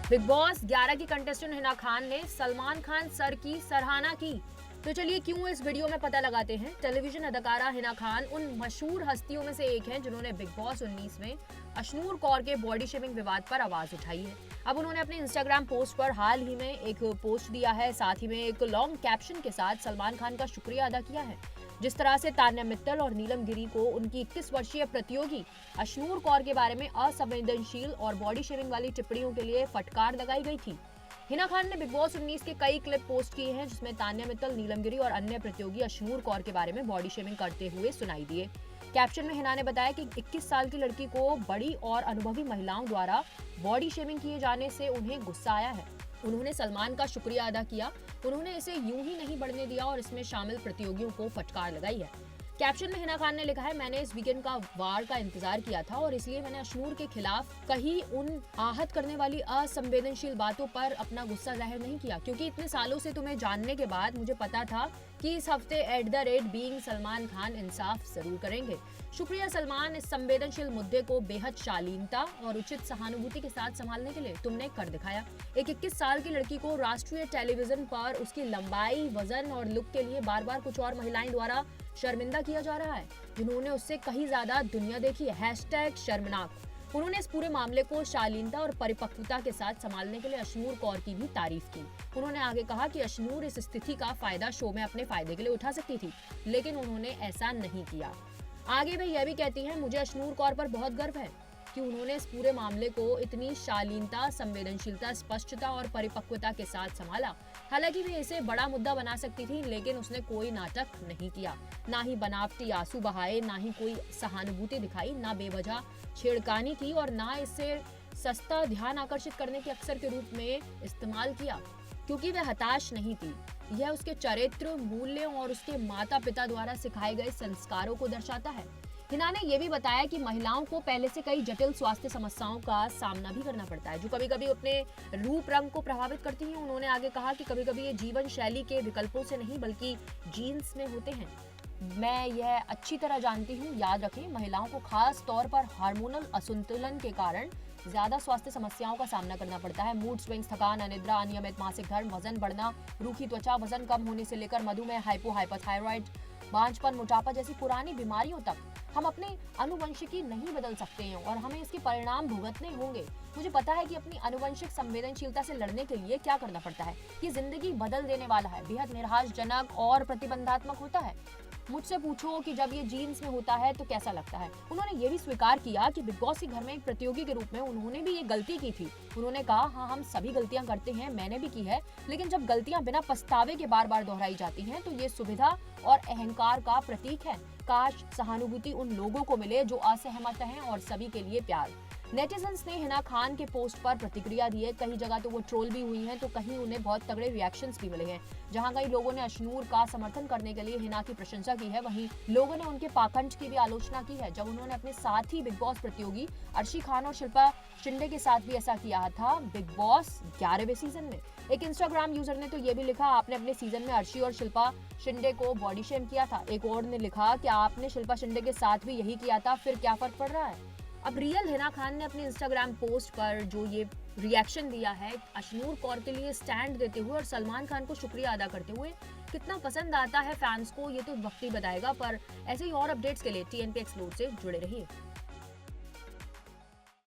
Big boss 11 की contestant Hina Khan ने Salman Khan sir की सराहना की। तो चलिए क्यों इस वीडियो में पता लगाते हैं। टेलीविजन अदाकारा हिना खान उन मशहूर हस्तियों में से एक हैं जिन्होंने बिग बॉस 19 में अशनूर कौर के बॉडी शेमिंग विवाद पर आवाज उठाई है। अब उन्होंने अपने इंस्टाग्राम पोस्ट पर हाल ही में एक पोस्ट दिया है, साथ ही में एक लॉन्ग कैप्शन के साथ सलमान खान का शुक्रिया अदा किया है। जिस तरह से तान्या मित्तल और नीलम गिरी को उनकी 21 वर्षीय प्रतियोगी अशनूर कौर के बारे में असंवेदनशील और बॉडी शेमिंग वाली टिप्पणियों के लिए फटकार लगाई गई थी। हिना खान ने बिग बॉस 19 के कई क्लिप पोस्ट किए हैं जिसमें तान्या मित्तल, नीलम गिरी और अन्य प्रतियोगी अशनूर कौर के बारे में बॉडी शेमिंग करते हुए सुनाई दिए। कैप्शन में हिना ने बताया कि 21 साल की लड़की को बड़ी और अनुभवी महिलाओं द्वारा बॉडी शेमिंग किए जाने से उन्हें गुस्सा आया है। उन्होंने सलमान का शुक्रिया अदा किया। उन्होंने इसे यूं ही नहीं बढ़ने दिया और इसमें शामिल प्रतियोगियों को फटकार लगाई है। कैप्शन में हिना खान ने लिखा है, मैंने इस वीकेंड का वार का इंतजार किया था और इसलिए मैंने अशनूर के खिलाफ कही उन आहत करने वाली असंवेदनशील बातों पर अपना गुस्सा जाहिर नहीं किया, क्योंकि इतने सालों से तुम्हें जानने के बाद मुझे पता था कि इस हफ्ते @बीइंग सलमान खान इंसाफ जरूर करेंगे। शुक्रिया सलमान, इस संवेदनशील मुद्दे को बेहद शालीनता और उचित सहानुभूति के साथ संभालने के लिए तुमने कर दिखाया। एक 21 साल की लड़की को राष्ट्रीय टेलीविजन पर उसकी लंबाई, वजन और लुक के लिए बार बार कुछ और महिलाएं द्वारा शर्मिंदा किया जा रहा है जिन्होंने उससे कहीं ज्यादा दुनिया देखी है। #शर्मनाक। उन्होंने इस पूरे मामले को शालीनता और परिपक्वता के साथ संभालने के लिए अशनूर कौर की भी तारीफ की। उन्होंने आगे कहा कि अशनूर इस स्थिति का फायदा शो में अपने फायदे के लिए उठा सकती थी, लेकिन उन्होंने ऐसा नहीं किया। आगे वे यह भी कहती हैं, मुझे अशनूर कौर पर बहुत गर्व है कि उन्होंने इस पूरे मामले को इतनी शालीनता, संवेदनशीलता, स्पष्टता और परिपक्वता के साथ संभाला। हालांकि वे इसे बड़ा मुद्दा बना सकती थी, लेकिन उसने कोई नाटक नहीं किया, ना ही बनावटी आंसू बहाए, ना ही कोई सहानुभूति दिखाई, ना बेवजह छेड़खानी की और ना इसे सस्ता ध्यान आकर्षित करने के अवसर के रूप में इस्तेमाल किया, क्योंकि वह हताश नहीं थी। यह उसके चरित्र, मूल्यों और उसके माता पिता द्वारा सिखाए गए संस्कारों को दर्शाता है। हिना ने यह भी बताया कि महिलाओं को पहले से कई जटिल स्वास्थ्य समस्याओं का सामना भी करना पड़ता है, जो कभी कभी अपने रूप रंग को प्रभावित करती हैं। उन्होंने आगे कहा कि कभी कभी ये जीवन शैली के विकल्पों से नहीं बल्कि जीन्स में होते हैं। मैं यह अच्छी तरह जानती हूँ। याद रखें, महिलाओं को खास तौर पर हार्मोनल असंतुलन के कारण ज्यादा स्वास्थ्य समस्याओं का सामना करना पड़ता है। मूड स्विंग्स, थकान, अनिद्रा, अनियमित मासिक धर्म, वजन बढ़ना, रूखी त्वचा, वजन कम होने से लेकर मधुमेह, हाइपोथायराइड, बांझपन, मोटापा जैसी पुरानी बीमारियों तक हम अपने आनुवंशिकी नहीं बदल सकते हैं और हमें इसके परिणाम भुगतने होंगे। मुझे पता है कि अपनी आनुवंशिक संवेदनशीलता से लड़ने के लिए क्या करना पड़ता है। ये जिंदगी बदल देने वाला है, बेहद निराशाजनक और प्रतिबंधात्मक होता है। मुझसे पूछो कि जब ये जीन्स में होता है तो कैसा लगता है। उन्होंने ये भी स्वीकार किया कि बिग बॉस के घर में एक प्रतियोगी के रूप में उन्होंने भी ये गलती की थी। उन्होंने कहा, हाँ, हम सभी गलतियां करते हैं, मैंने भी की है, लेकिन जब गलतियां बिना पछतावे के बार बार दोहराई जाती हैं तो ये सुविधा और अहंकार का प्रतीक है। काश सहानुभूति उन लोगों को मिले जो असहमत हैं और सभी के लिए प्यार। नेटिजन्स ने हिना खान के पोस्ट पर प्रतिक्रिया दी है। कई जगह तो वो ट्रोल भी हुई हैं, तो कहीं उन्हें बहुत तगड़े रिएक्शंस भी मिले हैं। जहां कई लोगों ने अशनूर का समर्थन करने के लिए हिना की प्रशंसा की है, वहीं लोगों ने उनके पाखंड की भी आलोचना की है। जब उन्होंने अपने साथी बिग बॉस प्रतियोगी अर्शी खान और शिल्पा शिंदे के साथ भी ऐसा किया था बिग बॉस 11वें सीजन में। एक इंस्टाग्राम यूजर ने तो ये भी लिखा, आपने अपने सीजन में अर्शी और शिल्पा शिंदे को बॉडी शेम किया था। एक और ने लिखा कि आपने शिल्पा शिंदे के साथ भी यही किया था, फिर क्या फर्क पड़ रहा है। अब रियल हिना खान ने अपने इंस्टाग्राम पोस्ट पर जो ये रिएक्शन दिया है अशनूर कौर के लिए स्टैंड देते हुए और सलमान खान को शुक्रिया अदा करते हुए, कितना पसंद आता है फैंस को ये तो वक्त ही बताएगा। पर ऐसे ही और अपडेट्स के लिए TNP एक्सप्लोर से जुड़े रहिए।